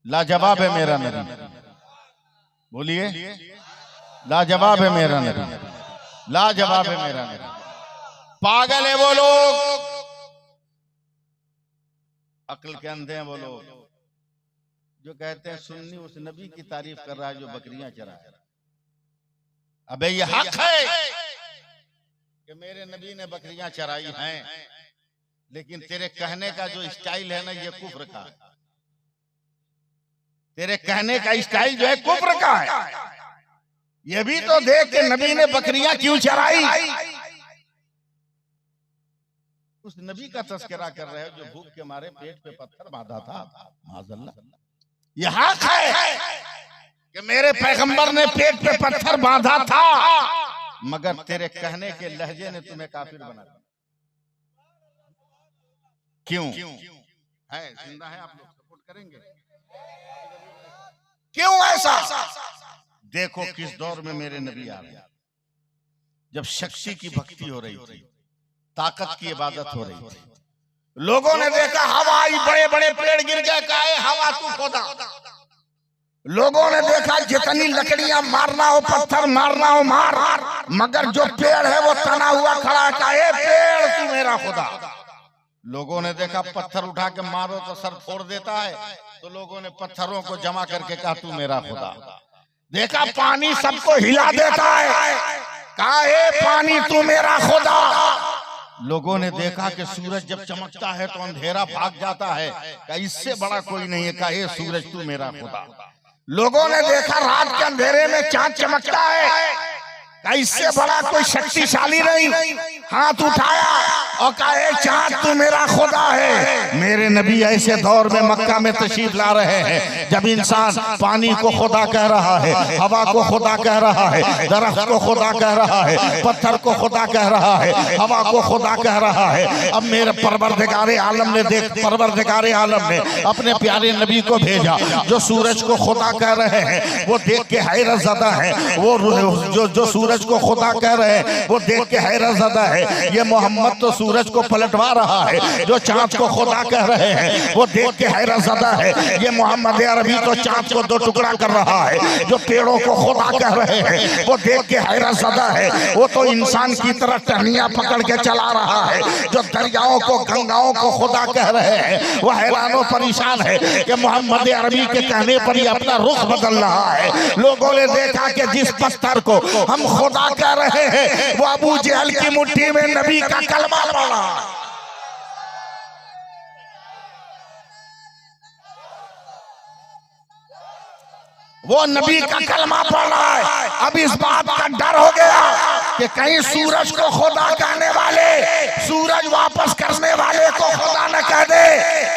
लाजवाब है मेरा नबी। बोलिए, लाजवाब है मेरा नबी, लाजवाब है मेरा नबी। पागल है वो लोग, अक्ल के अंधे हैं वो लोग जो कहते हैं सुन्नी उस नबी की तारीफ कर रहा है जो बकरियां चराए। अबे ये हक है कि मेरे नबी ने बकरियां चराई हैं, लेकिन तेरे कहने का जो स्टाइल है ना, ये कुफ्र का है। तेरे कहने का स्टाइल जो है कुफ्र का है। ये भी तो देख के नबी ने बकरियां क्यों चराई। उस नबी का तस्करा कर रहे हो जो भूख के मारे पेट पे पत्थर बांधा था। माज़अल्लाह, ये हक है कि मेरे पैगंबर ने पेट पे पत्थर बांधा था, मगर तेरे कहने के लहजे ने तुम्हें काफिर बना दिया। क्यों है? जिंदा है आप लोग सपोर्ट करेंगे? क्यों ऐसा? देखो किस दौर में मेरे नबी आ गए, जब शक्ति की भक्ति हो रही थी, ताकत की इबादत हो रही थी। लोगों ने देखा हवा आई, बड़े बड़े पेड़ गिर गए, कहा हवा तू खोदा। लोगों ने देखा जितनी लकड़ियां मारना हो, पत्थर मारना हो मार, मगर जो पेड़ है वो तना हुआ खड़ा, कहा पेड़ तू मेरा खुदा। लोगों ने देखा पत्थर उठा के मारो तो सर फोड़ देता है, तो लोगों ने पत्थरों को जमा करके कहा तू मेरा खुदा। देखा पानी सबको हिला देता है, कहा पानी तू मेरा खुदा। लोगों ने देखा कि सूरज जब चमकता है तो अंधेरा भाग जाता है, कहा इससे बड़ा कोई नहीं है, कहा सूरज तू मेरा खुदा। लोगों ने देखा रात के अंधेरे में चांद चमकता है, कहा इससे बड़ा कोई शक्तिशाली नहीं। हाथ उठाया और कहा चांद तू मेरा खुदा है। मेरे नबी ऐसे दौर में मक्का में तशरीफ ला रहे हैं जब इंसान पानी को खुदा कह रहा है, हवा को खुदा कह रहा है, दरख्त को खुदा कह रहा है, पत्थर को खुदा कह रहा है, हवा को खुदा कह रहा है। अब मेरे परवरदिगारे आलम ने परवरदिगारे आलम ने अपने प्यारे नबी को भेजा जो सूरज को खुदा कह रहे हैं, वो देख के हैरत ज़दा है। वो जो सूरज को खुदा कह रहे हैं वो देख के हैरत ज़दा है। ये मोहम्मद तो सूरज को पलटवा रहा है, जो चांद को खुदा कह रहे हैं वो देख के हैरत ज़दा है। ये मोहम्मद अरबी तो चांद को दो टुकड़ा कर रहा है, जो पेड़ों को खुदा कह रहे हैं वो देख के हैरत ज़दा है। वो तो इंसान की तरह टहनियां पकड़ के चला रहा है, जो दरियाओं को गंगाओं को खुदा कह रहे हैं वो हैरानो परेशान है कि मोहम्मद अरबी के कहने पर ही अपना रुख बदल रहा है। लोगों ने देखा कि जिस पत्थर को हम खुदा कह रहे हैं वो अबू जहल की मुट्ठी में नबी का कलमा पड़ा। वो नबी का कलमा पड़ रहा है। अब इस बात का डर हो गया कि कहीं सूरज को खुदा कहने वाले सूरज वापस करने वाले को खुदा न कह दे,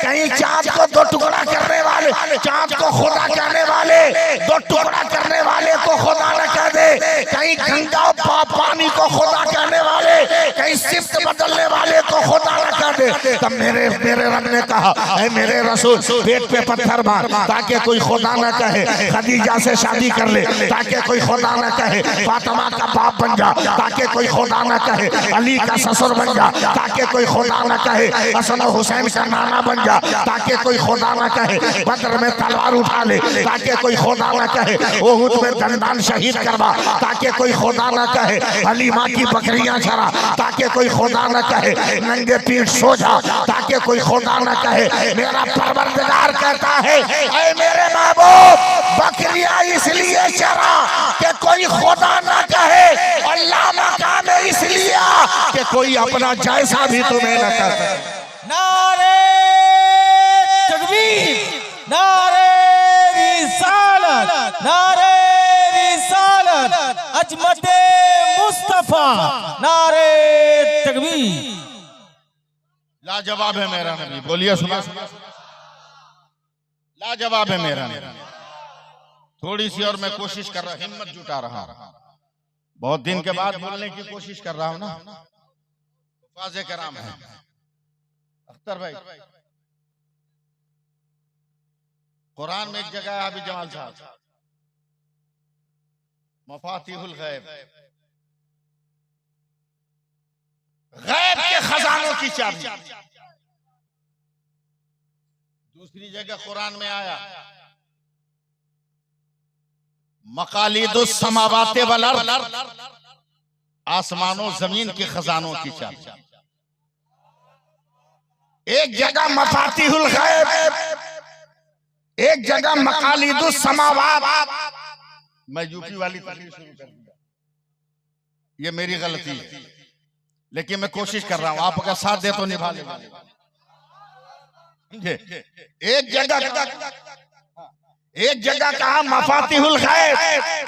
कहीं चांद को दो टुकड़ा करने वाले चांद को खुदा कहने वाले दो टुकड़ा करने वाले को खुदा न कह दे, कहीं गंगा पानी को खुदा कहने वाले कहीं सिफ्त बदलने वाले को खुदा न कह दे। तब मेरे रब ने कहा ऐ मेरे रसूल पेट पे पत्थर मार ताकि कोई खुदा न कहे, खदीजा से शादी कर ले ताकि कोई खुदा न कहे, फातिमा का बाप बन जा ताकि कोई खुदा न कहे, अली का ससुर बन जा ताकि कोई खुदा न कहे, हसन हुसैन का नाना बन जा ताकि कोई खुदा न कहे, बदर में तलवार उठा ले ताकि कोई खुदा न कहे, उहुद में दंदान शहीद करवा ताकि कोई खुदा न कहे, हलीमा की बकरियां चरा ताकि कोई खुदा न कहे, नंगे पीठ सो जा ताकि कोई खुदा न कहे। मेरा परवरदिगार कहता है ऐ मेरे महबूब बकरियां इसलिए चरा कि कोई खुदा न कहे, और लामा कामे इसलिए कि कोई अपना जैसा भी तुम्हें न कर। नारे तकबीर, नारे रिसालत, नारे रिसालत, अजमत मुस्तफा, नारे तकबीर। लाजवाब है मेरा नबी। बोलिए सुना, लाजवाब है मेरा नबी। थोड़ी सी और मैं कोशिश कर रहा, हिम्मत जुटा रहा, बहुत दिन के बाद बोलने की कोशिश कर रहा हूं ना। फाज़े कराम है अख्तर भाई, कुरान में एक जगह है अभी जमाल साहब, मफातिहुल गैब, गैब के खजानों की चाबी। दूसरी जगह कुरान में आया मकालिदुस समावाते वल अर्द, आसमानों जमीन के खजानों की चाबी। एक जगह मफातिहुल गैब, एक जगह मकालिदुस समावात। मैं यूपी वाली तकरीर शुरू कर दिया, ये मेरी गलती है, लेकिन मैं कोशिश कर रहा हूं, आपका साथ दे तो निभा लेगा। एक जगह कहा मफातिहुल गैब,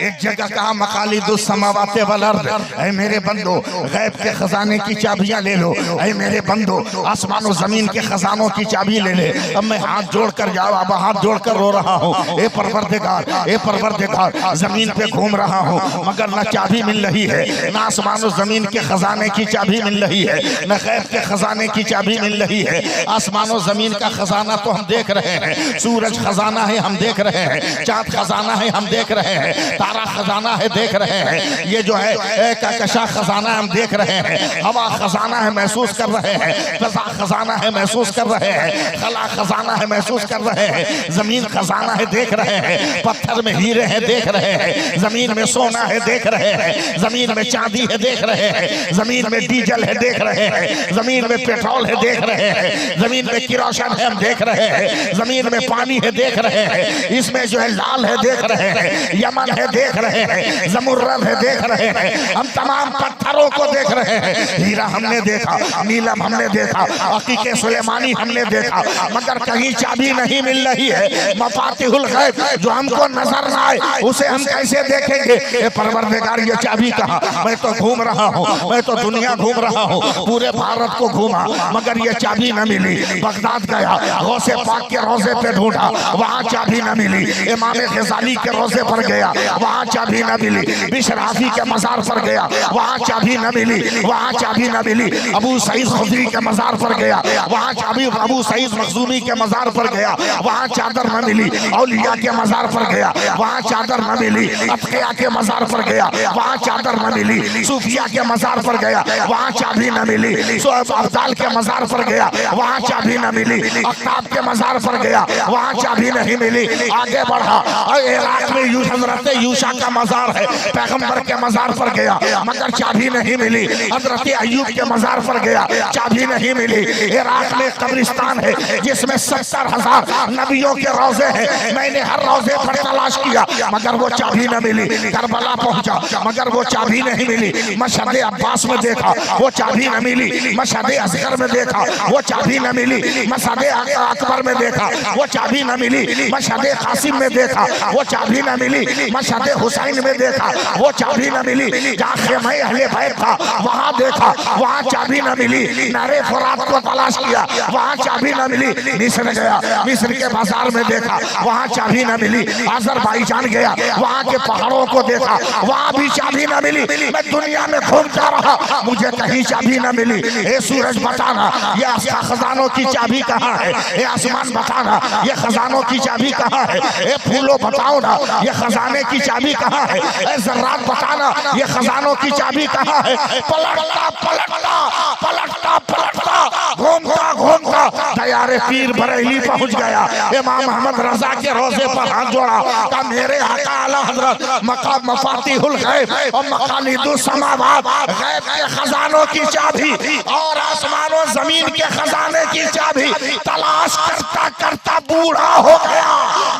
एक जगह कहा मकालिदुस समावाते वल अर्द। ऐ मेरे बंदो, गैब के खजाने की चाबियां ले लो। ऐ मेरे बंदो, आसमान और जमीन के खजानों की चाबी ले ले। अब मैं हाथ जोड़कर जाओ, अब हाथ जोड़कर रो रहा हूँ, ए परवरदिगार, ए परवरदिगार, जमीन पे घूम रहा हूँ मगर न चाबी मिल रही है, न आसमान और जमीन के खजाने की चाबी मिल रही है, न गैब के खजाने की चाबी मिल रही है। आसमान और जमीन का खजाना तो हम देख रहे हैं, सूरज खजाना है हम देख रहे हैं, चांद खजाना है हम देख रहे हैं, तारा खजाना है देख रहे हैं, ये जो है कहकशा खजाना हम देख रहे हैं, हवा खजाना है महसूस कर रहे हैं, फजा खजाना है महसूस कर रहे हैं, खला खजाना है महसूस कर रहे हैं, जमीन खजाना है देख रहे हैं, पत्थर में हीरे हैं देख रहे हैं, जमीन में सोना है देख रहे हैं, जमीन में चांदी है देख रहे हैं, जमीन में डीजल है देख रहे हैं, जमीन में पेट्रोल है देख रहे हैं, जमीन में किरोसिन है हम देख रहे हैं, जमीन में पानी है देख रहे हैं, इसमें जो है लाल है देख रहे हैं, यमन है देख रहे हैं, जमुर्रद है देख रहे हैं, हम तमाम पत्थरों को देख रहे हैं, हीरा हमने देखा, नीलम हमने देखा, हकीके सुलेमानी हमने देखा, मगर कहीं चाबी नहीं मिल रही है। मफातिहुल गैब जो हमको नजर ना आए उसे हम कैसे देखेंगे? ए परवरदिगार, ये चाबी कहाँ? मैं तो घूम रहा हूँ, मैं तो दुनिया घूम रहा हूँ, पूरे भारत को घूमा मगर ये चाबी न मिली। बगदाद गया, गौसे पाक के रोजे पे ढूंढा, वहाँ चाबी न मिली। इमाम गजाली के रोजे पर गया, वहाँ चाबी न मिली। बिशराफी के मजार पर गया, वहाँ चाबी न मिली, वहाँ चाबी न मिली। अबू सईद खुदरी के मजार पर गया, वहाँ चाबी, अबू सईद मखजूमी के मजार पर गया, वहाँ चादर न मिली। औलिया के मजार पर गया, वहाँ चादर न मिली। अतकिया के मजार पर गया, वहाँ चादर न मिली। सूफिया के मजार पर गया, वहाँ चाबी न मिली। शोएब अब्दाल के मजार पर गया, वहाँ चाबी न मिली। अख्ताब के मजार पर गया, वहाँ चाबी नहीं मिली। आगे बढ़ा, इराक में हजरत यूशा का मजार है, पैगंबर के मजार पर गया मगर चाबी नहीं मिली। हजरत अय्यूब के मजार पर गया, चाबी नहीं मिली। इराक में कब्रिस्तान है जिसमें 70,000 नबियों के रोजे हैं, मैंने हर रोजे पर तलाश किया मगर वो चाबी न मिली। करबला पहुंचा मगर वो चाबी नहीं मिली। मशहद अब्बास में देखा, वो चाबी न मिली। मशहद असगर में देखा, वो चाबी न मिली। मशहद अकबर में देखा, वो चाबी न मिली। मशहद कासिम में देखा, वो चाबी न मिली। मशहद हुसैन में देखा, वो चाबी न मिली। जहाँ खेमे अहले बैत था वहाँ देखा, वहाँ चाबी न मिली। नारे फुरात को तलाश किया, वहाँ चाबी न मिली। मिस्र गया, मिस्र के बाजार में देखा, वहाँ चाबी न मिली। अजरबैजान गया, वहाँ के पहाड़ों को देखा, वहाँ भी चाबी न मिली। मैं दुनिया में घूमता रहा, मुझे कहीं चाबी न मिली। ये सूरज बताना, ये खजानों की चाबी कहाँ है? ये आसमान बताना, ये खजानों की चाबी कहाँ है? ये फूलों बताओ ना, ये खजाने की चाबी कहाँ है? ए जर्रात बताना, ये खजानों की चाबी कहाँ है? पलटता पलटता पलटता पलटता घूमता घूमता तैयारे पीर बरेली पहुंच गया। इमाम अहमद रजा के रोजे पर हाथ जोड़ा, का मेरे आका आला हजरत मकाम मफातिहुल गैब और मकालिदुस समावात, गैब के खजानों की चाबी और आसमानों जमीन के खजाने की चाबी तलाश करता करता बूढ़ा हो गया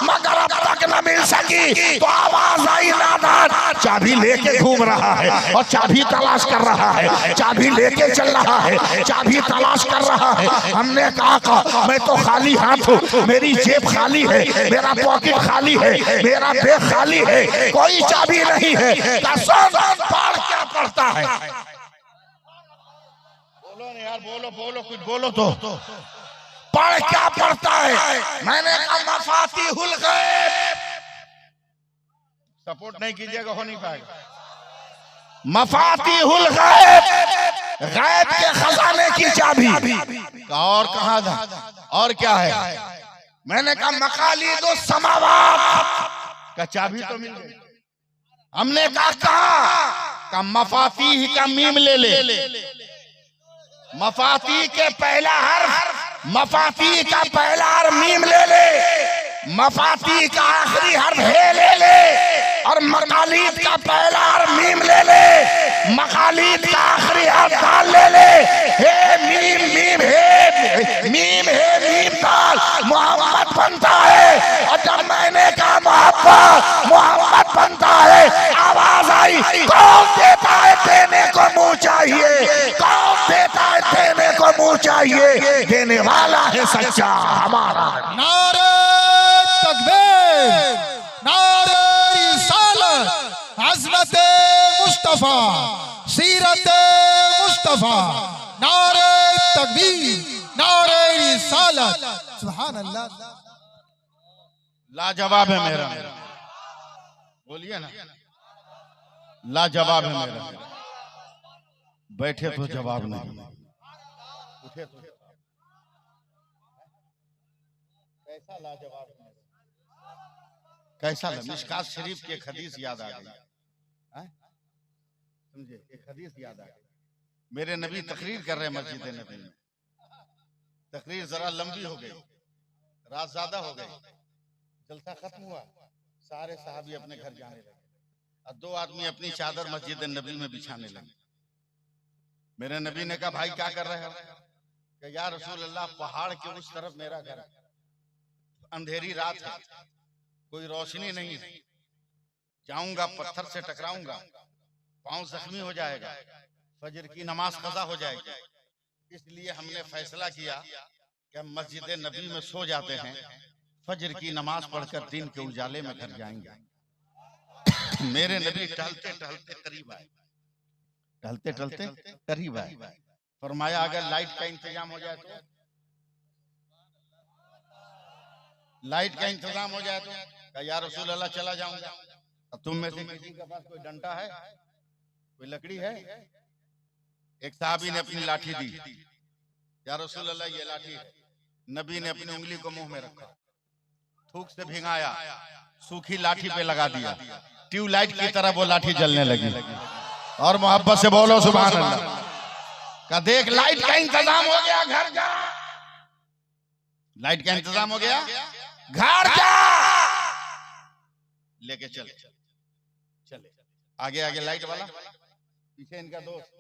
मगर अब तक न मिल सकी। तो आवाज आई, नादान चाबी लेके घूम रहा है और चाबी तलाश कर रहा है, चाबी लेके चल रहा है, चाबी तलाश कर रहा है। हमने कहा मैं तो खाली हाथ हूँ, मेरी जेब खाली है, मेरा पॉकेट खाली है, मेरा बैग खाली है, कोई चाबी नहीं है। कसम पार क्या पड़ता है? बोलो ना यार, बोलो बोलो, कुछ बोलो तो। पढ़ क्या पड़ता है? मैंने कहा मफातिहुल गैब। सपोर्ट नहीं कीजिएगा, हो नहीं पाएगा। मफातिहुल गैब, गैब के खजाने की चाबी। और कहाँ था? और क्या है? मैंने कहा मकालिदुस समावात का चाबी तो मिल गई। हमने कहा मफातीह का मीम ले ले, मफाती के पहला हर्फ, मफाती का पहला हर्फ मीम ले ले, मफाती का आखिरी हर्फ हे ले ले। और मकालीद का पहला और मीम ले ले, मकालीद का आखिरी और दाल ले ले। हे मीम मीम हे मीम हे मीम दाल मोहम्मद बनता है। और जब मैंने कहा मोहम्मद बनता है, आवाज आई, कौन देता है देने को मुंह चाहिए, कौन देता है देने को मुंह चाहिए, देने वाला है सच्चा हमारा। नारे तकबीर, नारे रिसालत, अज़मत मुस्तफा, सीरत मुस्तफा, नारे तकबीर, नारे रिसालत, सुभान अल्लाह। लाजवाब है मेरा, बोलिए ना, लाजवाब है मेरा। बैठे तो जवाब नहीं, उठे तो कैसा लाजवाब है मेरा, कैसा। मिशकात शरीफ की एक हदीस याद आ गई, समझे, एक हदीस याद आ गई। मेरे नबी तकरीर कर रहे मस्जिद नबी में, तकरीर जरा लंबी हो गई, रात ज्यादा हो गई, जलसा खत्म हुआ, सारे साहबी अपने घर जाने लगे और दो आदमी अपनी चादर मस्जिद नबी में बिछाने लगे। मेरे नबी ने कहा भाई क्या कर रहे हो? कि या रसूल अल्लाह पहाड़ के उस तरफ मेरा घर है, अंधेरी रात है, कोई रोशनी नहीं है, जाऊंगा पत्थर से टकराऊंगा, पांव जख्मी हो जाएगा, फजर की नमाज कज़ा हो जाएगी, इसलिए हमने फैसला किया कि हम मस्जिद नबी में सो जाते हैं, फजर की नमाज पढ़कर दिन के उजाले में घर जाएंगे। मेरे नबी टहलते टहलते करीब आए, टहलते टहलते करीब आए, फरमाया अगर लाइट का इंतजाम हो जाए तो, लाइट का इंतजाम हो जाए तो या रसूल अल्लाह चला जाऊंगा। तुम में से किसी के पास कोई डंडा है, कोई लकड़ी है? एक साहबी ने अपनी लाठी दी, या रसूल अल्लाह ये लाठी है। नबी ने अपनी उंगली को मुंह में रखा, थूक से भिंगाया, सूखी लाठी पे लगा दिया, ट्यूबलाइट की तरह वो लाठी जलने लगी। और मोहब्बत से बोलो सुभान अल्लाह। का देख लाइट का इंतजाम हो गया, घर जा, लाइट का इंतजाम हो गया, घर जा, लेके चले चले। आगे आगे लाइट वाला, पीछे इनका दोस्त,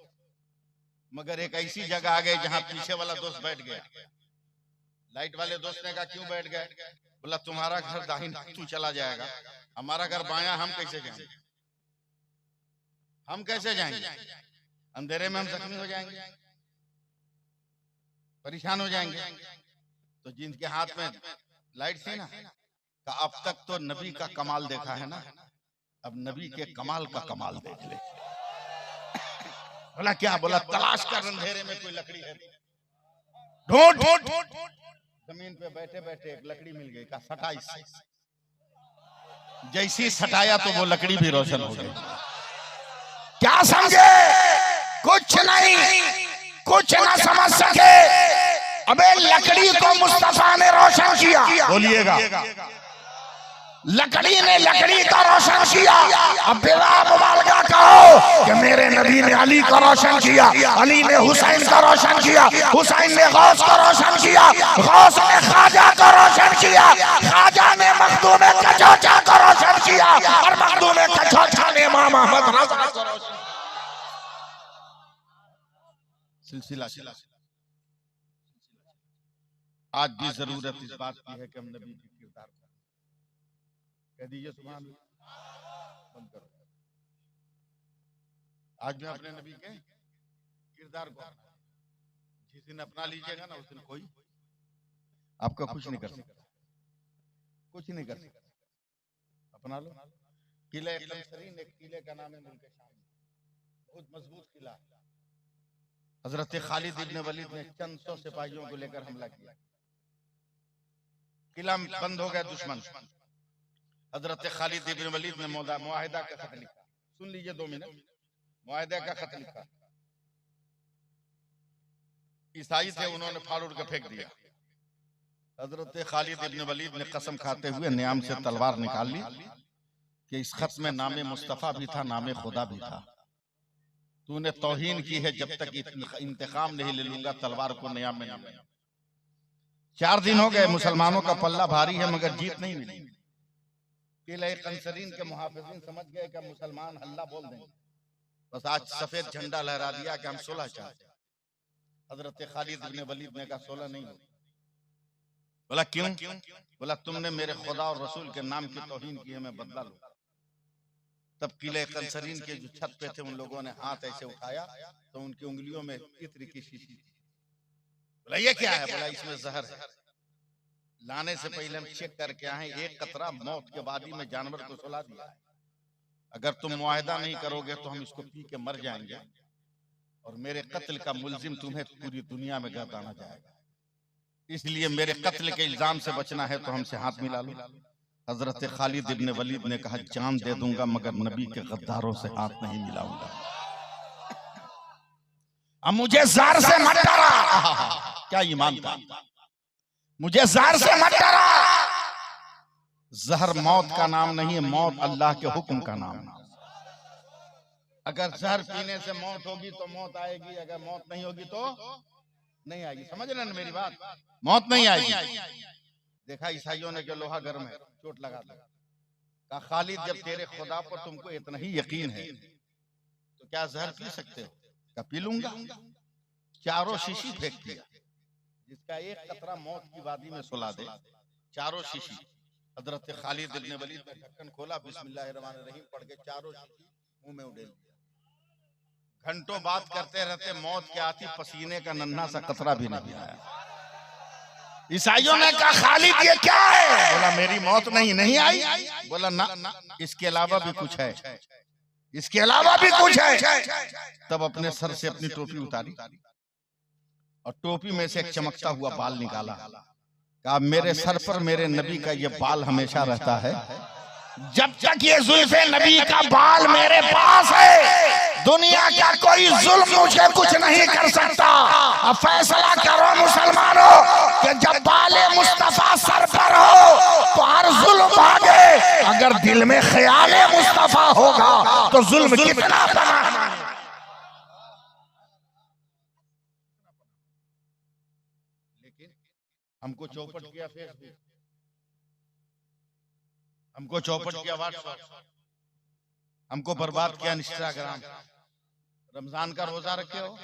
मगर एक ऐसी जगह आ गई जहां पीछे वाला दोस्त बैठ गया। लाइट वाले दोस्त ने कहा क्यों बैठ गए? बोला तुम्हारा घर दाहिना, तू चला जाएगा, हमारा घर बायां, हम कैसे जाएंगे, हम कैसे जाएंगे, अंधेरे में हम जख्मी हो जाएंगे, परेशान हो जाएंगे। तो जिनके हाथ में लाइट थी ना, का अब तक तो नबी का कमाल देखा है ना, अब नबी के कमाल का कमाल देख ले। बोला क्या? बोला तलाश कर अंधेरे में कोई लकड़ी है, ढूंढ ढूंढ। जमीन पे बैठे बैठे एक लकड़ी मिल गई, का सटा इससे। जैसी सटाया तो वो लकड़ी भी रोशन हो गई। क्या समझे? कुछ नहीं, कुछ ना समझ सके। अबे लकड़ी को मुस्तफा ने रोशन किया, बोलिएगा, लकड़ी ने लकड़ी का रोशन किया। अब बिलाल मुबारका कहो कि मेरे नबी ने अली का रोशन किया, अली ने हुसैन का रोशन किया, हुसैन ने गौस का रोशन किया, गौस ने ख्वाजा का रोशन किया, ख्वाजा ने मखदूम कचौचा का रोशन किया, और मखदूम कचौचा ने इमाम अहमद रज़ा का रोशन किया। सिलसिला आज भी जरूरत इस बात की है कि हम नबी की किरदार कह दीजिए सुभान अल्लाह, बंद करो। आज में अपने नबी के किरदार को जिस दिन अपना लीजिएगा ना, उस दिन कोई आपका कुछ नहीं कर सकता, कुछ नहीं कर सकता। अपना लो। किले तमसरीन, एक किले का नाम है मुल्क शाम, बहुत मजबूत किला है। हजरत खालिद इब्न वलीद ने चंद सौ सिपाहियों को लेकर हमला किया, किला बंद हो गया दुश्मन। हजरत खालिद इब्न वलीद ने मुआहिदा का खत लिखा, सुन लीजिए 2 मिनट। मुआहिदा का खत लिखा, ईसाई थे, उन्होंने फाड़ उड़ के फेंक दिया। हजरत खालिद इब्न वलीद ने कसम खाते हुए नियाम से तलवार निकाल ली कि इस खत में नामे मुस्तफा भी था, नामे खुदा भी था। तूने तौहीन की है, जब तक इंतकाम नहीं ले लूंगा तलवार को नियाम में नहीं। 4 दिन हो गए, मुसलमानों का पल्ला भारी है मगर जीत नहीं मिली। किले कंसरीन के मुहाफिजीन समझ गए कि मुसलमान हल्ला बोल देंगे, बस आज सफेद झंडा लहरा दिया कि हम सुलह चाहते हैं। हजरत खालिद इब्न वलीद ने कहा सुलह नहीं होगी। बोला क्यों? बोला तुमने मेरे खुदा और रसूल के नाम की तौहीन की है, मैं बदला लूं। तब किले कंसरीन के जो छत पे थे उन लोगों ने हाथ ऐसे उठाया तो उनकी उंगलियों में इत्र की शीशी थी। बोला ये क्या है? बोला इसमें जहर है, लाने से पहले हम चेक करके आए, एक कतरा मौत के वादी में जानवर को सुला दिया है। अगर तुम मुआहदा नहीं करोगे तो हम इसको पी के मर जाएंगे और मेरे कत्ल का मुलजिम तुम्हें पूरी दुनिया में गर्दाना जाएगा, इसलिए मेरे कत्ल के इल्जाम से बचना है तो हमसे हाथ मिला लो। हजरत खालिद इब्न वलीद ने कहा जान दे दूंगा मगर नबी के गद्दारों से हाथ नहीं मिलाऊंगा। अब मुझे जार से मत डरा, क्या ईमान था, मुझे जार से मत डरा। जहर मौत का नाम नहीं है, मौत अल्लाह के हुक्म का नाम है। अगर जहर पीने से मौत होगी तो मौत आएगी, अगर मौत नहीं होगी तो नहीं आएगी। समझ रहे ना मेरी बात? मौत नहीं आएगी। देखा ईसाइयों ने कि लोहा गर्म है, चोट लगा दिया। कहा खालिद जब तेरे खुदा पर तुमको इतना ही यकीन है तो क्या जहर पी सकते हो? क्या पी लूंगा। चारों शीशी फेंक दिया, जिसका एक कतरा मौत की वादी में सुला दे, चारों शीशी। हजरत खालिद इब्न वलीद ने ढक्कन खोला, बिस्मिल्लाहिर्रहमानिर्रहीम पढ़ के चारों शीशी मुंह में उड़ेल दिया। घंटों बात करते रहते, मौत क्या आती, पसीने का नन्हा सा कतरा भी नहीं आया। ईसाइयों ने कहा खालिद ये क्या है? बोला मेरी मौत नहीं आई। बोला ना, इसके अलावा भी कुछ है, इसके अलावा भी कुछ है। तब अपने सर से अपनी टोपी उतारी और टोपी में से एक चमकता हुआ बाल निकाला। कहा मेरे सर पर मेरे नबी का ये बाल हमेशा रहता है, जब तक ये जुल्फे नबी का बाल मेरे पास है दुनिया का कोई जुल्म मुझे कुछ नहीं कर सकता। अब फैसला करो मुसलमानों कि जब बाले मुस्तफा सर पर हो तो हर जुल्म भागे, अगर दिल में ख्याले मुस्तफा होगा तो जुल्म कितना बना। लेकिन हमको चौपट किया फेसबुक, हमको चौपट किया व्हाट्सएप, हमको बर्बाद किया इंस्टाग्राम। रमजान का रोजा रखे हो,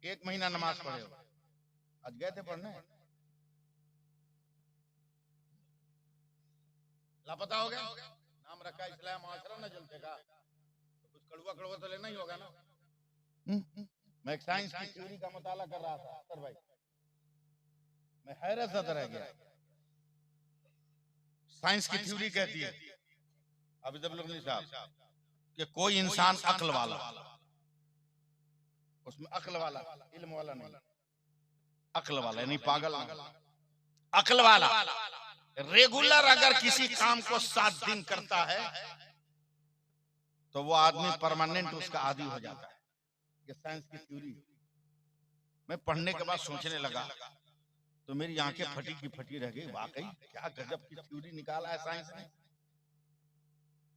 1 महीना नमाज पढ़े हो, आज गए थे पढ़ने, लापता हो गया। नाम रखा इस्लाम माशरा न जलते का, तो कुछ कड़वा कड़वा तो लेना ही होगा ना। मैं एक साइंस की थ्योरी का मुताला कर रहा था सर भाई, मैं हैरत सा रह गया। साइंस की थ्योरी कहती है अब्दुल साहब कि कोई इंसान अक्ल वाला, उसमें अक्ल वाला इल्म वाला नहीं, अक्ल वाला यानी पागल, अक्ल वाला रेगुलर अगर किसी काम को 7 दिन करता है तो वो आदमी परमानेंट उसका आदी हो जाता है। ये साइंस की थ्योरी। मैं पढ़ने के बाद सोचने लगा तो मेरी आंखें फटी की फटी रह गई। वाकई क्या गजब की थ्योरी निकाला है साइंस ने।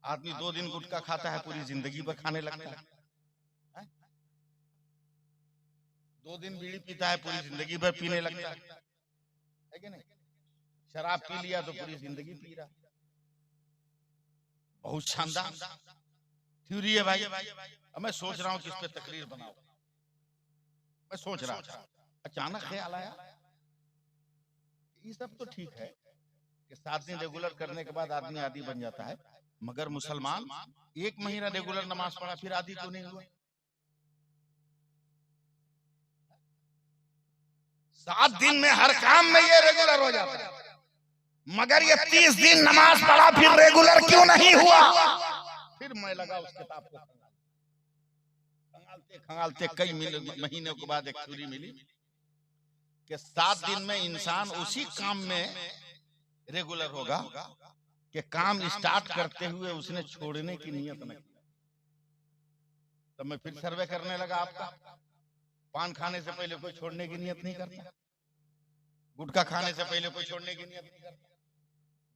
आदमी 2 दिन गुटखा खाता है, पूरी जिंदगी भर खाने लगता है। 2 दिन बीड़ी पीता है, पूरी जिंदगी भर पीने लगता है कि नहीं? शराब पी लिया तो पूरी जिंदगी पी रहा। बहुत शानदार थ्योरी है भाई। अब मैं सोच रहा हूँ कि इस पे तकरीर बनाऊं। मैं सोच रहा था, अचानक ख्याल आया ये सब तो ठीक है कि 7 दिन रेगुलर करने के बाद आदमी आदी बन जाता है, मगर मुसलमान 1 महीना रेगुलर नमाज पढ़ा फिर आदी तो नहीं हुआ। 7 दिन में हर काम में ये रेगुलर हो जाता है, मगर ये 30 दिन नमाज पढ़ा फिर रेगुलर क्यों नहीं हुआ? फिर मैं लगा उस किताब को खंगालते खंगालते कई महीनों के बाद एक थ्योरी मिली कि 7 दिन में इंसान उसी काम में रेगुलर होगा कि काम स्टार्ट करते हुए उसने छोड़ने की नियत न की। तब मैं फिर सर्वे करने लगा आपका। पान खाने से पहले कोई छोड़ने की नियत नहीं करता, गुटखा खाने से पहले कोई छोड़ने की नियत नहीं करता,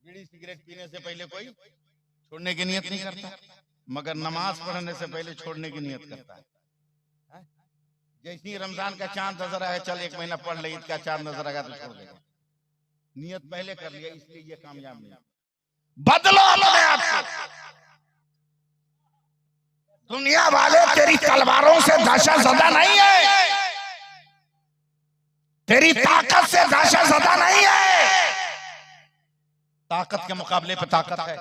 बीड़ी सिगरेट पीने से पहले कोई छोड़ने की नियत नहीं करता, मगर नमाज पढ़ने से पहले छोड़ने की नियत करता है। जैसे रमजान का चांद नजर आया, चल 1 महीना पढ़ ले, ईद का चांद नजर आएगा तो छोड़ देगा। नियत पहले कर लिया, इसलिए ये कामयाब नहीं। बदलो अपने आप को। दुनिया वाले तेरी तलवारों से दहशत ज़दा नहीं है, तेरी ताकत से दहशत ज़दा नहीं है। ताकत के मुकाबले पे ताकत है,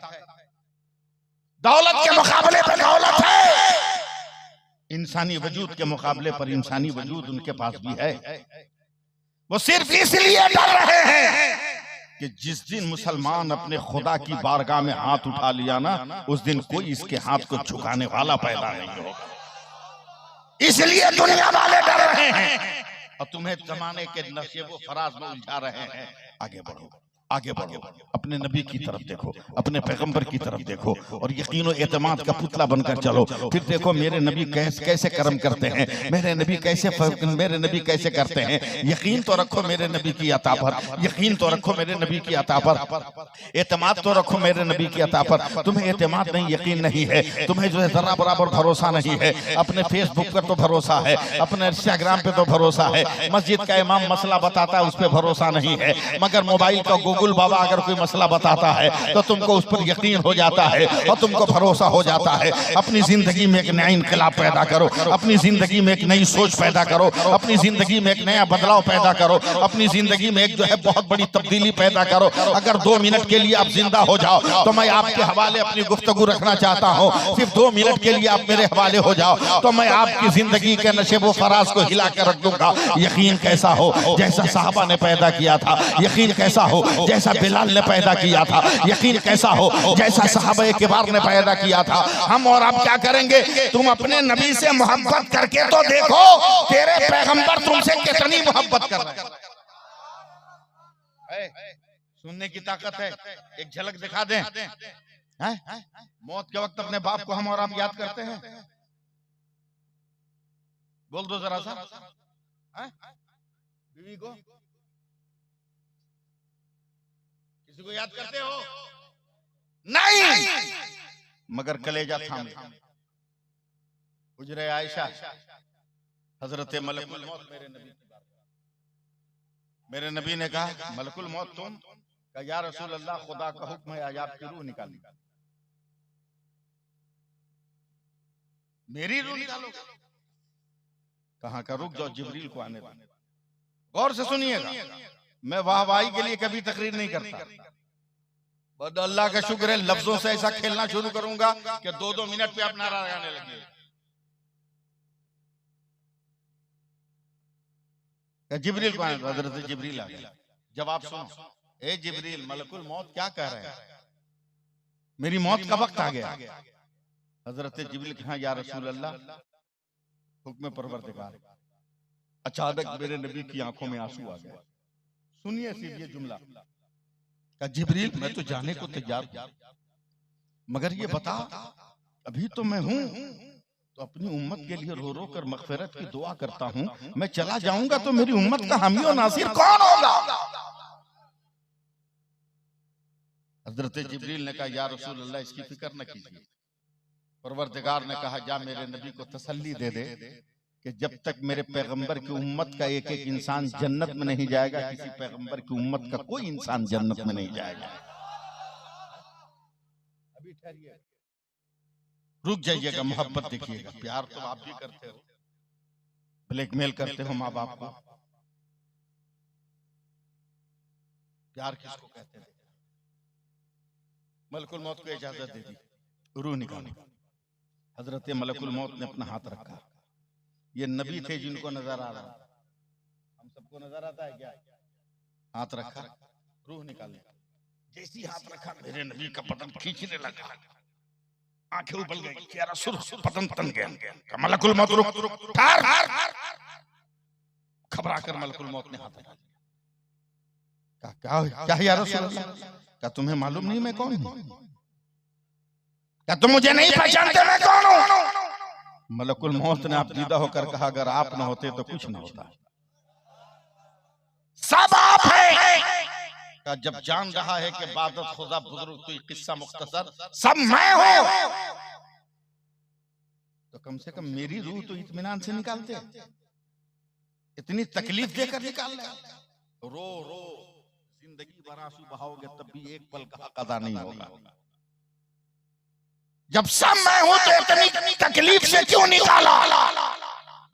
दौलत के मुकाबले पे दौलत है, इंसानी वजूद के मुकाबले पर इंसानी वजूद उनके पास भी है। वो सिर्फ इसलिए डर रहे हैं कि जिस दिन मुसलमान अपने खुदा की बारगाह में हाथ उठा लिया ना, उस दिन कोई इसके हाथ को झुकाने वाला पैदा नहीं होगा। इसलिए दुनिया वाले डर रहे हैं और तुम्हें जमाने के नशे वो फराज में उलझा रहे हैं। आगे बढ़ो, आगे बढ़ो, अपने नबी की तरफ देखो, अपने पैगंबर की तरफ देखो और यकीन और एतमाद का पुतला बनकर चलो। फिर देखो मेरे नबी कैसे कर्म करते हैं, मेरे नबी कैसे करते हैं। यकीन तो रखो मेरे नबी की अता पर, यकीन तो रखो मेरे नबी की अता पर, एतमाद तो रखो मेरे नबी की अता पर। तुम्हें एतमाद नहीं, यकीन नहीं है, तुम्हें जो है जरा बराबर भरोसा नहीं है। अपने फेसबुक पर तो भरोसा है, अपने इंस्टाग्राम पे तो भरोसा है, मस्जिद का इमाम मसला बताता है उस पर भरोसा नहीं है, मगर मोबाइल का गूगल बाबा अगर कोई मसला बताता है तो तुमको उस पर यकीन हो जाता है और तुमको भरोसा हो जाता है। अपनी जिंदगी में एक नया इनकलाब पैदा करो, अपनी जिंदगी में एक नई सोच पैदा करो, अपनी जिंदगी में एक नया बदलाव पैदा करो, अपनी जिंदगी में एक जो है बहुत बड़ी तब्दीली पैदा करो। अगर 2 मिनट के लिए आप जिंदा हो जाओ तो मैं आपके हवाले अपनी गुफ्तगू रखना चाहता हूँ। सिर्फ 2 मिनट के लिए आप मेरे हवाले हो जाओ तो मैं आपकी जिंदगी के नशे व फराज को हिला कर रख दूंगा। यकीन कैसा हो जैसा साहबा ने पैदा किया था, यकीन कैसा हो जैसा बिलाल ने पैदा किया था, यकीन कैसा हो जैसा सहाबा किबार ने पैदा किया था। हम और आप क्या करेंगे? तुम अपने नबी से मोहब्बत करके तो देखो तेरे पैगंबर तुमसे कितनी मोहब्बत कर रहे हैं। सुनने की ताकत है, एक झलक दिखा दें। मौत के वक्त अपने बाप को हम और आप याद करते हैं? बोल दो जरा सा। बीवी को, किसी को याद करते हो? नहीं, मगर कलेजा थामे। हुजरे आयशा, हजरत मलकुल मौत मेरे नबी ने कहा मलकुल मौत तुम? कहा या रसूल अल्लाह खुदा का हुक्म है आज आपकी रूह निकाली। मेरी रूह निकालो? कहाँ का? रुक जाओ, जिब्रील को आने दो। गौर से सुनिएगा, मैं वाहवाही के लिए कभी तकरीर नहीं करता, बस अल्लाह का शुक्र है लफ्जों से ऐसा खेलना शुरू करूंगा कि 2-2 मिनट पे आप नारा लगाने लगे। जिब्रील को आने दो। हजरत जिब्रील आ गया। जवाब सुनो, ए जिब्रील, मलकुल मौत क्या कह रहे हैं? मेरी मौत का वक्त आ गया। हजरत जिब्रील कहा या रसूल अल्लाह, हुक्म परवरदिगार। अचानक मेरे नबी की आंखों में आंसू आ गए। सुनिए सिर्फ ये जुमला, का जिब्रील मैं तो जाने को तैयार हूं, मगर ये बता अभी तो मैं हूं तो अपनी उम्मत के लिए रो रो कर मगफिरत की दुआ करता हूं। मैं चला जाऊंगा तो मेरी उम्मत का हामी और नासिर कौन होगा? हजरत जिब्रील ने कहा या रसूल अल्लाह इसकी फिक्र न कीजिए। परवरदिगार ने कहा जा मेरे नबी को तसल्ली दे दे कि जब तक मेरे पैगंबर की उम्मत का एक एक इंसान जन्नत में नहीं जाएगा, किसी पैगंबर की उम्मत का कोई इंसान जन्नत में नहीं जाएगा। अभी ठहरिए, रुक जाइएगा, मोहब्बत देखिएगा। प्यार तो आप भी करते हो, ब्लैकमेल करते हो माँ बाप को। प्यार किसको कहते हैं? मलकुल मौत को इजाजत दे दी, रूह निकाली। हजरत मलकुल मौत ने अपना हाथ रखा। ये नबी थे जिनको नजर आ रहा, हम सबको नजर आता है क्या? हाथ रखा, रूह निकाली। जैसी हाथ रखा मेरे नबी का बदन खींचने लगा, आंखें उबल गई, चेहरा सुर्ख बदन तन गया। मलकुल मौत रुक, ठहर। घबरा कर मलकुल मौत ने हाथ उठा लिया। क्या या रसूल अल्लाह, क्या तुम्हें मालूम नहीं मैं कौन हूं? क्या तुम मुझे नहीं पहचानते मैं कौन हूं? मलकुल मौत ने आप दीदा होकर कहा अगर आप न होते तो कुछ न होता, सब आप हैं। जब जान रहा है कि बादत खुदा बुजुर्ग तो किस्सा मुख्तसर सब मैं हूं, तो कम से कम मेरी रूह तो इत्मीनान से निकालते। इतनी तकलीफ देकर निकाल रहे, रो रो जिंदगी भर आंसू बहाओगे तब भी एक पल का हक अदा नहीं होगा। जब सब मैं हूं तो इतनी तकलीफ से क्यों निकाला?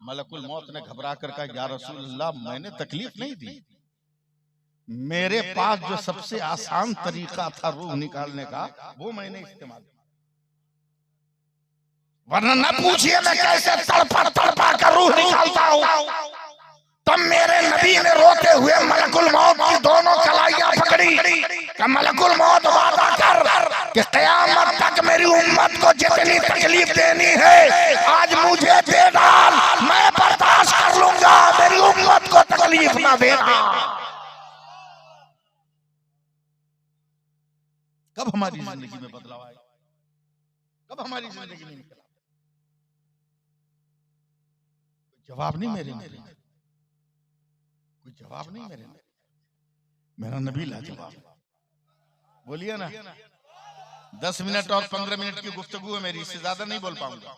मलकुल मौत ने घबरा कर कहा, या रसूल अल्लाह, मैंने तकलीफ नहीं दी, मेरे पास जो सबसे आसान तरीका था रूह निकालने का वो मैंने इस्तेमाल किया। वरना न पूछिए मैं कैसे तड़पा तड़पा कर रूह निकालता हूं। तब मेरे नबी ने रोते हुए मलकुल मौत की दोनों कलाइयां पकड़ी कि मलकुल मौत वादा कर कि क़यामत तक मेरी उम्मत को जितनी तकलीफ देनी है आज मुझे दे डाल, मैं बर्दाश्त कर लूंगा, मेरी उम्मत को तकलीफ ना देना। कब हमारी जिंदगी में बदलाव आएगा? कब हमारी जिंदगी में निकला? जवाब नहीं मेरे में, कोई जवाब नहीं मेरे में। मेरा नबी लाजवाब। बोलिए ना, 10 मिनट और 15 मिनट की गुफ्तगू है मेरी, इससे ज्यादा नहीं बोल पाऊंगा।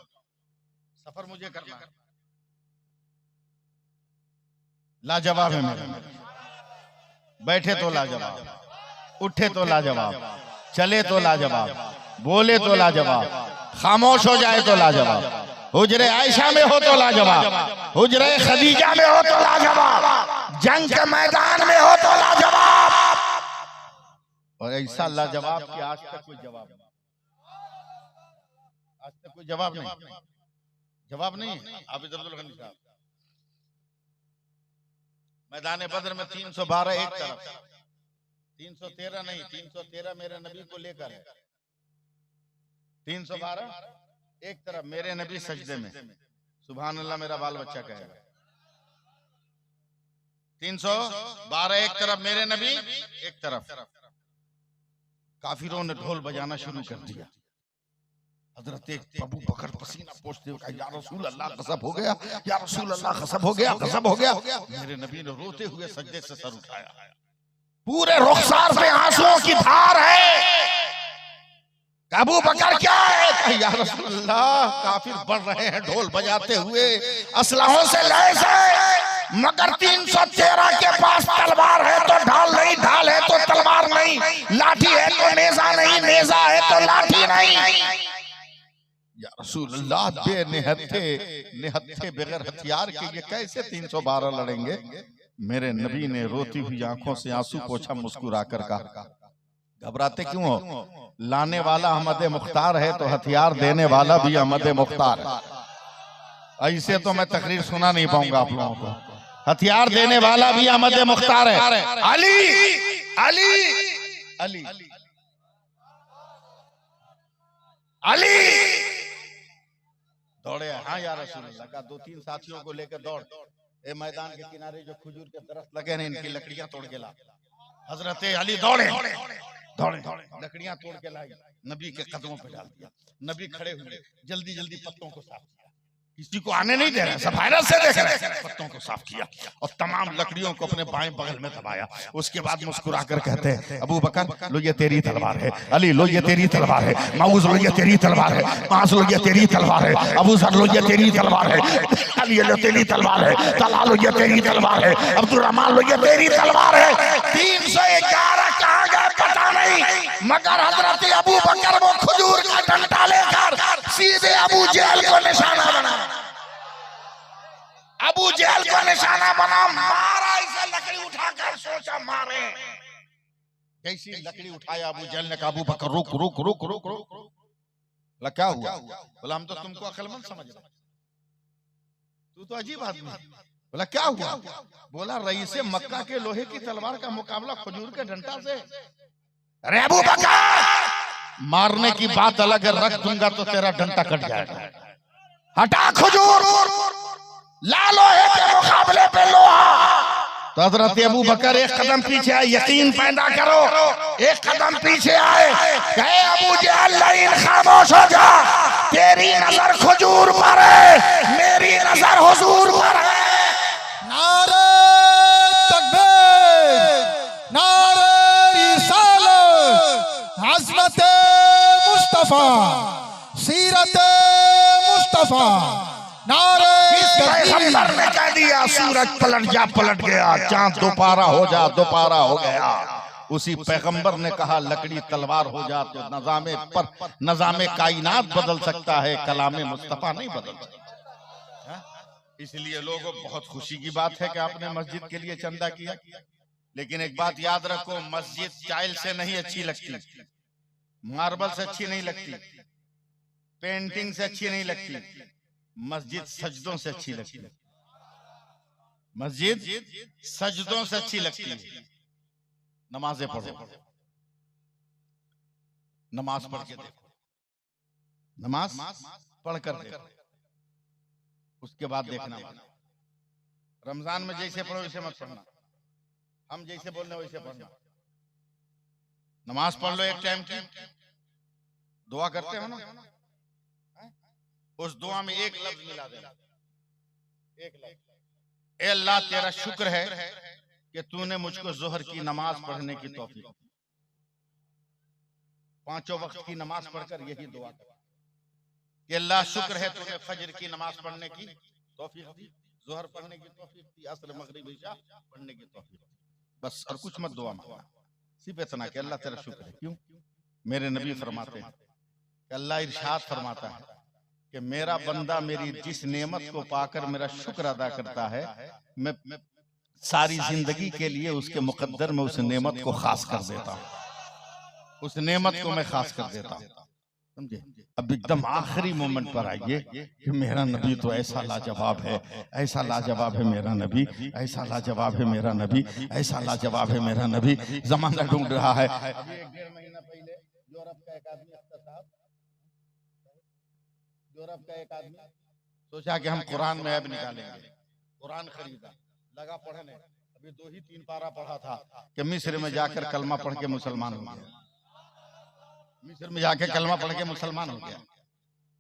सफर मुझे करना है। लाजवाब है मेरा नबी। बैठे तो लाजवाब, उठे तो लाजवाब, चले तो लाजवाब, बोले तो लाजवाब, खामोश हो जाए तो लाजवाब, हुजरे आयशा में हो तो लाजवाब, हुजरे खदीजा में हो तो लाजवाब, जंग के मैदान में हो तो लाजवाब। और ऐसा लाजवाब कि आज तक कोई जवाब नहीं, आज तक कोई जवाब नहीं, जवाब नहीं। हाफिज अब्दुल गनी साहब, मैदान बद्र में 312 एक तरफ, 313 नहीं, 313 मेरे नबी को लेकर है, 312 एक तरफ मेरे नबी सजदे में, सुभान अल्लाह मेरा बाल बच्चा कहेगा। 312 एक तरफ मेरे नबी एक तरफ। काफिरों ने ढोल बजाना शुरू कर दिया। हजरत अबू बकर पसीना पोंछते हुए कहा, या रसूल अल्लाह गज़ब हो गया, या रसूल अल्लाह गज़ब हो गया, गज़ब हो गया। मेरे नबी ने रोते हुए सजदे से सर उठाया, पूरे रुखसार पे आंसुओं की धार है। अबू बकर क्या है? या रसूल अल्लाह, काफिर बढ़ रहे हैं ढोल बजाते हुए, असलहों से लैस है, मगर 313 के पास तलवार है तो ढाल नहीं, ढाल है तो तलवार नहीं, लाठी है तो नेजा नहीं, नेजा है तो लाठी नहीं। या रसूल अल्लाह, बेनिहत्थे बगैर हथियार के ये कैसे 312 लड़ेंगे? मेरे नबी ने रोती हुई आंखों से आंसू पोंछा, मुस्कुरा कर कहा, घबराते क्यों हो? लाने वाला अहमद मुख्तार है तो हथियार देने वाला भी अहमद मुख्तार है। ऐसे तो मैं तकरीर सुना नहीं पाऊंगा आप लोगों को। हथियार देने वाला भी अहमद मुख्तार है। अली अली अली अली दौड़े। हाँ या रसूल अल्लाह का 2-3 साथियों को लेकर दौड़, ए मैदान के किनारे जो खजूर के दरख्त लगे हैं इनकी लकड़ियां तोड़ के ला। हजरत अली दौड़े दौड़े लकड़ियां तोड़ के लाई, नबी के कदमों पे डाल दिया। नबी खड़े हुए, जल्दी जल्दी पत्तों को साफ किया, किसी को आने नहीं दे रहे, सब हैरत से देख रहे हैं। पत्तों को साफ किया और तमाम लकड़ियों को अपने बाएं बगल में दबाया। उसके बाद मुस्कुरा कर कहते हैं, अबू बकर लो ये तेरी तलवार है, अली लो ये तेरी तलवार है, माऊज लो ये तेरी तलवार है, मास लो ये तेरी तलवार है, अबू सर लो ये तेरी तलवार है, अली लो तेरी तलवार है, तला लो ये तेरी तलवार है, अब्दुल रहमान लो ये तेरी तलवार है। 311 कहाँ गए पता नहीं, मगर हजरत अबू बकर वो खजूर का डंडा लेकर सीधे अबू जहल को निशाना बना, अबू जहल को निशाना बना, मारा। इसे लकड़ी उठाकर सोचा मारे, कैसी लकड़ी उठाया अबू जहल ने कहा, अबू बकर रुक रुक रुक रुक रुक। बोला क्या हुआ? बोला हम तो तुमको अक्लमंद समझ रहे, तू तो अजीब आदमी। बोला क्या हुआ? बोला रईसे मक्का के लोहे की तलवार का मुकाबला खजूर के डंडा से। अरे अबू बकर, मारने की बात अलग है, रख दूंगा तो तेरा डंडा कट जाएगा। हटा खजूर, ला लोहे के मुकाबले पे लोहा। तो हजरत अबू बकर एक कदम पीछे आए, यकीन पैदा करो, एक कदम पीछे आए, कहे अबू जहल लईन खामोश हो जा, तेरी नजर खजूर पर है, मेरी नजर हुजूर पर है। नारे तकबीर, नारे रिसालत, अज़मत मुस्तफा, सीरत मुस्तफा, नारे पैगंबर ने कह दिया सूरज पलट जा, पलट गया, चांद दोबारा हो जा, दोबारा हो गया। उसी पैगंबर ने कहा लकड़ी तलवार हो जा तो नजामे कायनात बदल सकता है, कलामे मुस्तफा नहीं बदल सकता। इसलिए लोगों, बहुत खुशी की बात है कि आपने मस्जिद के लिए चंदा किया, लेकिन एक बात याद रखो, मस्जिद टाइल से नहीं अच्छी लगती, मार्बल से अच्छी नहीं लगती, पेंटिंग से अच्छी नहीं लगती, मस्जिद सजदों से अच्छी लगती है। मस्जिद सजदों से अच्छी लगती है। नमाजें पढ़ो, नमाज पढ़ के देखो, नमाज पढ़ कर देखो, उसके बाद देखना। रमजान में जैसे पढ़ो वैसे मत पढ़ना, हम जैसे बोल रहे वैसे पढ़ना। नमाज पढ़ लो एक टाइम की, दुआ करते हो ना, उस दुआ में एक लफ्ज मिला देना, एक लफ्ज, ए अल्लाह तेरा शुक्र है कि तूने मुझको जोहर की नमाज पढ़ने की तौफीक दी। 5 वक्त की नमाज पढ़कर यही दुआ कर कि अल्लाह शुक्र है तूने फजर की नमाज पढ़ने की तौफीक दी, जोहर पढ़ने की तौफीक दी, असर मगरिब इशा पढ़ने की तौफीक दी। बस और कुछ मत दुआ मांगना, सिर्फ इतना कि अल्लाह तेरा शुक्र है। क्यों? मेरे नबी फरमाते हैं कि अल्लाह इरशाद फरमाता है कि मेरा बंदा मेरी जिस नेमत को पाकर मेरा शुक्र अदा करता है, मैं सारी जिंदगी के लिए उसके मुकद्दर में उस नेमत को खास कर देता हूँ, उस नेमत को मैं खास कर देता हूँ। समझे? अब एकदम आखिरी मोमेंट पर आइए कि मेरा नबी तो ऐसा लाजवाब है, ऐसा लाजवाब है मेरा नबी, ऐसा लाजवाब है मेरा नबी, ऐसा लाजवाब है मेरा नबी। जमाना ढूंढ रहा है। अभी 1-1.5 महीना पहले यूरोप का एक आदमी, यूरोप का एक आदमी सोचा कि हम कुरान में ऐब निकालेंगे, कुरान खरीदा, लगा पढ़ने। अभी 2 ही 3 पारा पढ़ा था कि मिस्र में जाकर कलमा पढ़ के मुसलमान हो गया, मिस्र में जाके कलमा पढ़ के मुसलमान हो गया।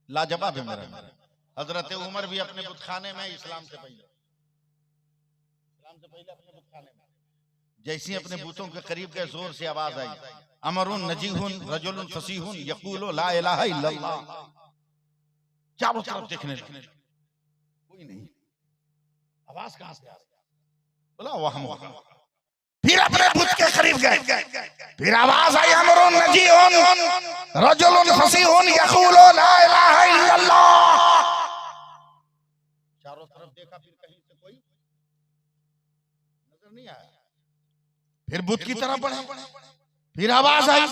लाजवाब है मेरा नबी। हजरत उमर भी अपने बुतखाने में इस्लाम से पहले अपने बुतखाने में जैसी अपने बूतों के करीब गए, जोर से आवाज आई, अमरुन नजीहुन रजुलुन फसीहुन यकूलु ला इलाहा इल्लल्लाह। चारों तरफ देखने लगे, कोई नहीं, आवाज कहां से आ रही? बोला वहां। फिर अपने बुत के करीब गए, फिर आवाज आई, अमरुन नजीहुन रजुलुन फसीहुन यकूलु ला इलाहा इल्लल्लाह। चारों तरफ देखा, फिर कहीं से कोई नजर नहीं आया। फिर बुत की तरफ बढ़े, फिर आवाज आई,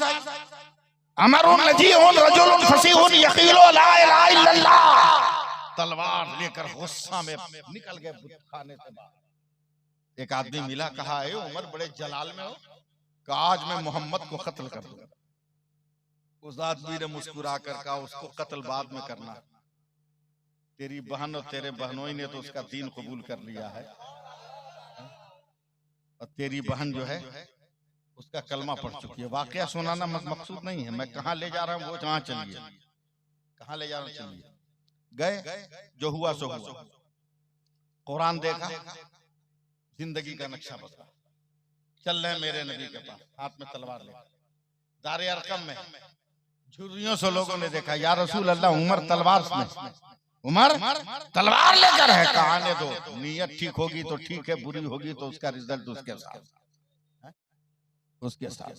अमरुन नजीहुन रजुलुन फसीहुन यकूलु ला इलाहा इल्लल्लाह। तलवार लेकर गुस्सा में निकल गए बुत खाने से बाहर। एक आदमी मिला, कहा है उमर बड़े जलाल में हो, कहा आज मैं मोहम्मद को कत्ल कर दूंगा। उस आदमी ने मुस्कुरा कर कहा उसको कत्ल बाद में करना, तेरी बहन और तेरे बहनोई ने तो उसका दीन कबूल कर लिया है, और तेरी बहन जो है उसका कलमा पढ़ चुकी है। वाकया सुनाना मकसूद नहीं है, मैं कहाँ ले जा रहा हूँ वो जहाँ चलिए, कहाँ ले जा रहा हूँ चलिए। गए, जो हुआ सो हुआ। कुरान देखा, जिंदगी का नक्शा बदला। चल रहे मेरे नबी के पास, हाथ में तलवार लेकर। दारे अरकम में झुर्रियों से लोगों ने देखा, या रसूल अल्लाह उमर तलवार में, उमर तलवार लेकर है। कहाने दो, नीयत ठीक होगी तो ठीक है, बुरी होगी तो उसका रिजल्ट उसके साथ, उसके साथ।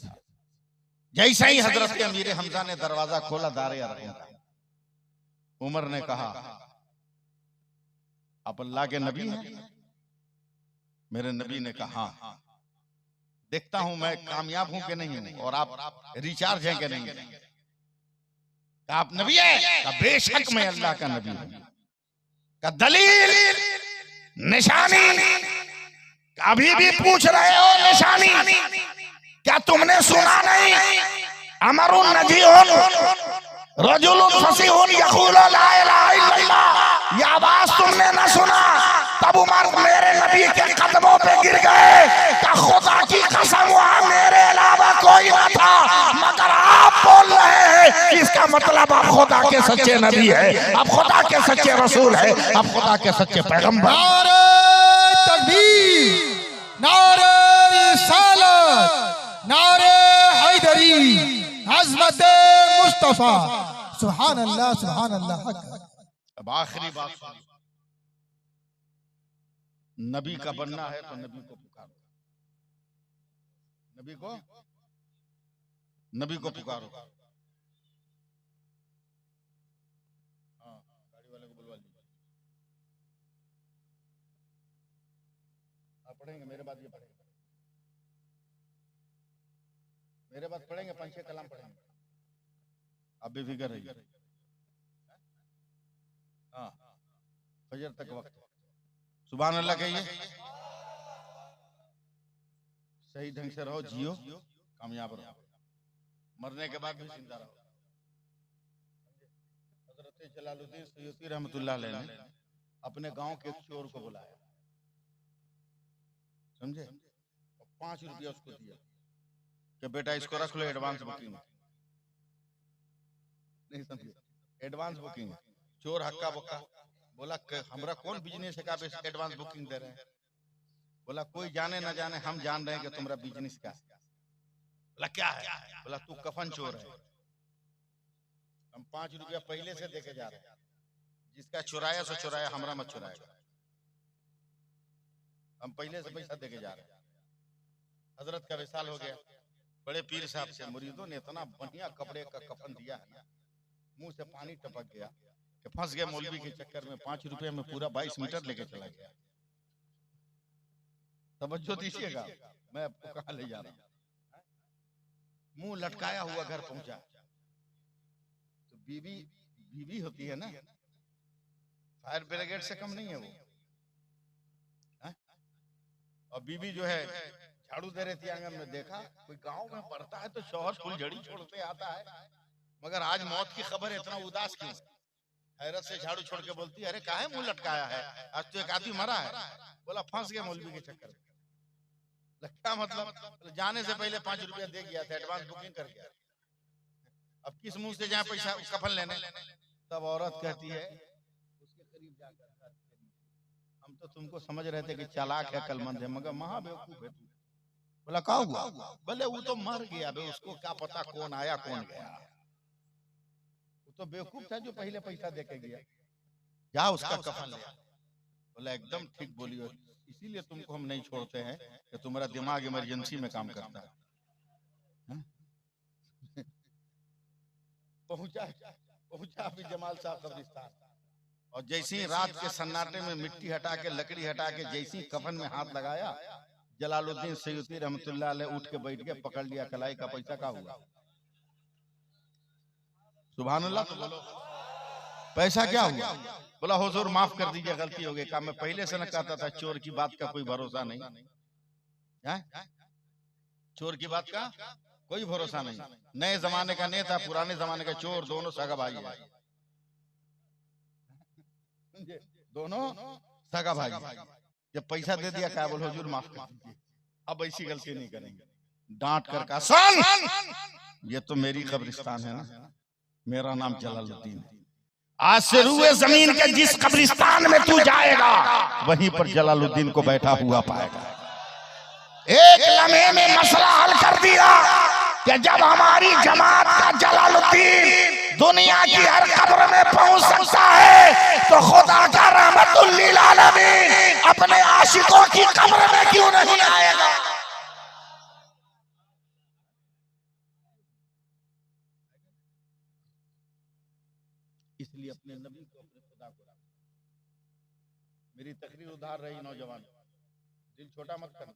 जैसे ही हजरत अमीर हमजा ने दरवाजा खोला दारे अरकम का, उमर ने कहा आप अल्लाह के नबी हैं? मेरे नबी ने कहा हाँ, देखता हूं मैं कामयाब हूं कि नहीं हूं, और आप रिचार्ज हैं कि नहीं। आप नबी हैं? बेशक मैं अल्लाह का नबी हूं। का दलील, निशानी, अभी भी पूछ रहे हो निशानी? क्या तुमने सुना नहीं? अमरुन नजीहुन रजुलुन फसीहुन यकूलु ला इलाहा इल्लल्लाह। ये आवाज तुमने न सुना? तब उमर मेरे नबी के कदमों पे गिर गए। क्या खुदा की कसम वहां मेरे अलावा कोई न था, मगर आप बोल रहे हैं, इसका मतलब आप खुदा के सच्चे नबी है, आप खुदा के सच्चे रसूल है, आप खुदा के सच्चे पैगंबर। नारे तकबीर, नारे रिसालत, नारे हैदरी, अज़मत मुस्तफा। सुभान अल्लाह, सुभान अल्लाह। अब आखिरी बात सुनिए, नबी का बनना है तो नबी को पुकारो, नबी को नबी को पुकारो। हाँ, गाड़ी वाले को बुलवा लीजिए। आप पढ़ेंगे मेरे बाद, ये पढ़ेंगे मेरे बाद, पढ़ेंगे 5-6 कलाम पढ़ेंगे। आप भी फिक्र रहिए। हाँ, फजर तक वक्त। सुभान अल्लाह कहिए। सही ढंग से रहो, जियो, कामयाब रहो, मरने के बाद भी जिंदा रहो। हजरत जलालुद्दीन सयूती रहमतुल्लाह अलैह ने अपने गांव के एक चोर को बुलाया, समझे, और 5 रुपया उसको दिया कि बेटा इसको रख लो, एडवांस बुकिंग। नहीं समझे, एडवांस बुकिंग। चोर हक्का बक्का बोला कि हमरा कौन बिजनेस है का एडवांस बुकिंग दे रहे हैं। बोला कोई जाने ना जाने, हम जान रहे हैं कि तुम्हारा बिजनेस क्या है। बोला क्या है? बोला तू कफन चोर है। हम 5 रुपया पहले से देके जा रहे हैं, जिसका चुराया सो चुराया, हमरा मत चुराएगा। हम पहले से पैसा देके जा रहे हैं। हजरत का विसाल हो गया। बड़े पीर साहब से मुरीदों ने इतना बढ़िया कपड़े का कफन दिया है, मुंह से पानी टपक गया कि फंस गया मौलवी के चक्कर में। 5 रुपए में पूरा 22 मीटर लेके चला गया। तवज्जो दीजिएगा, मैं आपको कहाँ ले जा रहा हूँ। मुंह लटकाया हुआ घर पहुंचा तो बीवी होती है ना, फायर ब्रिगेड से कम नहीं है वो। और बीवी जो है झाड़ू दे रही थी आंगन में, देखा कोई गांव में पड़ता है तो शौहर फुलझड़ी छोड़ते आता है, मगर आज मौत की खबर है, इतना उदास क्यों? हैरत से झाड़ू छोड़ के बोलती है, अरे काहे मुंह लटकाया है, आज तो एक आदमी मरा है। बोला फंस गया मौलवी के चक्कर में। क्या मतलब? जाने से पहले 5 रुपया दे गया था, एडवांस बुकिंग कर गया। अब किस मुंह से जाए पैसा कफन लेने? तब औरत कहती है उसके करीब जाकर, हम तो तुमको समझ रहे थे कि चालाक है, कलमंद है, मगर महा बेवकूफ है तू। बोला क्या हुआ? बोले वो तो मर गया बे, उसको क्या पता कौन आया कौन गया। वो तो बेवकूफ था जो पहले पैसा देके गया, जा उसका कफन ले। बोला एकदम ठीक बोली हो, इसीलिए तुमको हम नहीं छोड़ते हैं कि तुम्हारा दिमाग इमरजेंसी में काम करता है। पहुंचा अभी जमाल साहब कब्रिस्तान, और जैसे ही रात के सन्नाटे में मिट्टी हटा के, लकड़ी हटा के, जैसे ही कफन में हाथ लगाया, जलालुद्दीन सयूती रहमतुल्लाह अलैह उठ के बैठ के पकड़ लिया कलाई का पैसा का हुआ। सुभान अल्लाह तो बोलो, पैसा क्या हुआ? बोला हुजूर माफ कर दीजिए, गलती हो गई। कहा मैं पहले से न कहता था चोर की बात का कोई भरोसा नहीं है, चोर की बात का कोई भरोसा नहीं। नए जमाने का नेता, पुराने जमाने का चोर, दोनों सगा भाई है, दोनों सगा भाई। जब पैसा दे दिया क्या बोल हुजूर माफ कर दीजिए, अब ऐसी गलती नहीं करेंगे। डांट कर कहा सुन, ये तो मेरी कब्रिस्तान है ना, मेरा नाम जलालुद्दीन है। आज से रूए जमीन के जिस कब्रिस्तान में तू जाएगा, वहीं पर जलालुद्दीन को बैठा हुआ पाएगा। एक लम्हे में मसला हल कर दिया कि जब हमारी जमात का जलालुद्दीन दुनिया की हर कब्र में पहुंच सकता है, तो खुदा का रहमतुल लिल आलमीन अपने आशिकों की कब्र में क्यों नहीं आएगा? इसलिए अपने नबी को, अपने खुदा को रखो। मेरी तकरीर उधार रही नौजवान, दिल छोटा मत करना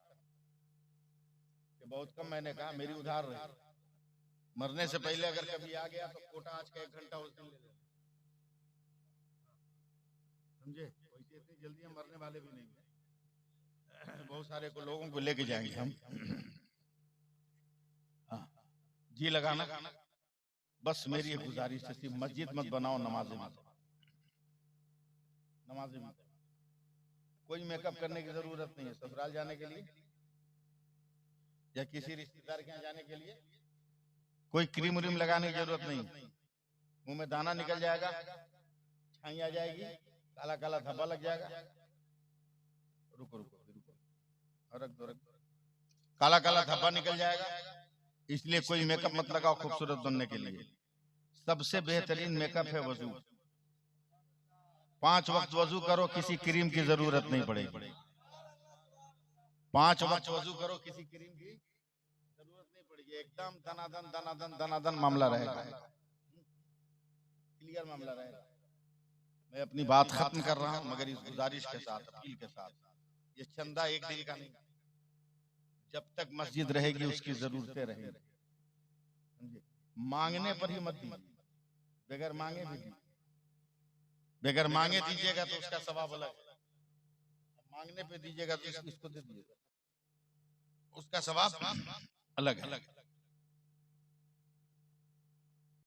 कि बहुत कम मैंने कहा, मेरी उधार रही। मरने से पहले अगर कभी आ गया तो कोटा आज का 1 घंटा उस दिन ले लेना, समझे? वैसे इतनी जल्दी हम मरने वाले भी नहीं है, बहुत सारे को लोगों को लेके जाएंगे हम। जी लगाना, बस मेरी एक गुजारिश है, सिर्फ मस्जिद मत बनाओ, नमाजें मत, नमाजें मत। कोई मेकअप करने की जरूरत नहीं है ससुराल जाने के लिए या किसी रिश्तेदार के यहाँ जाने के लिए। कोई क्रीम व्रीम लगाने की जरूरत नहीं, मुंह में दाना निकल जाएगा, छाई आ जाएगी, काला काला धब्बा लग जाएगा। रुको रुको रुको, रख दो, काला काला धब्बा निकल जाएगा। इसलिए कोई मेकअप मत लगाओ खूबसूरत बनने के लिए। सबसे बेहतरीन मेकअप है वजू। 5 वक्त वजू करो, किसी क्रीम की जरूरत नहीं पड़ेगी। 5 वक्त वजू करो, किसी क्रीम की जरूरत नहीं पड़ेगी। ये एकदम दनादन मामला रहेगा, क्लियर मामला रहेगा। मैं अपनी बात खत्म कर रहा हूं, मगर इस गुजारिश के साथ, अपील के साथ, ये चंदा एक दिन का नहीं, जब तक मस्जिद रहेगी उसकी जरूरतें रहेंगी। मांगने पर ही मत दीजिए, बगैर मांगे भी दीजिए। बगैर मांगे दीजिएगा तो उसका सवाब अलग है, मांगने पे दीजिएगा तो इसको दे दीजिएगा, उसका सवाब अलग है।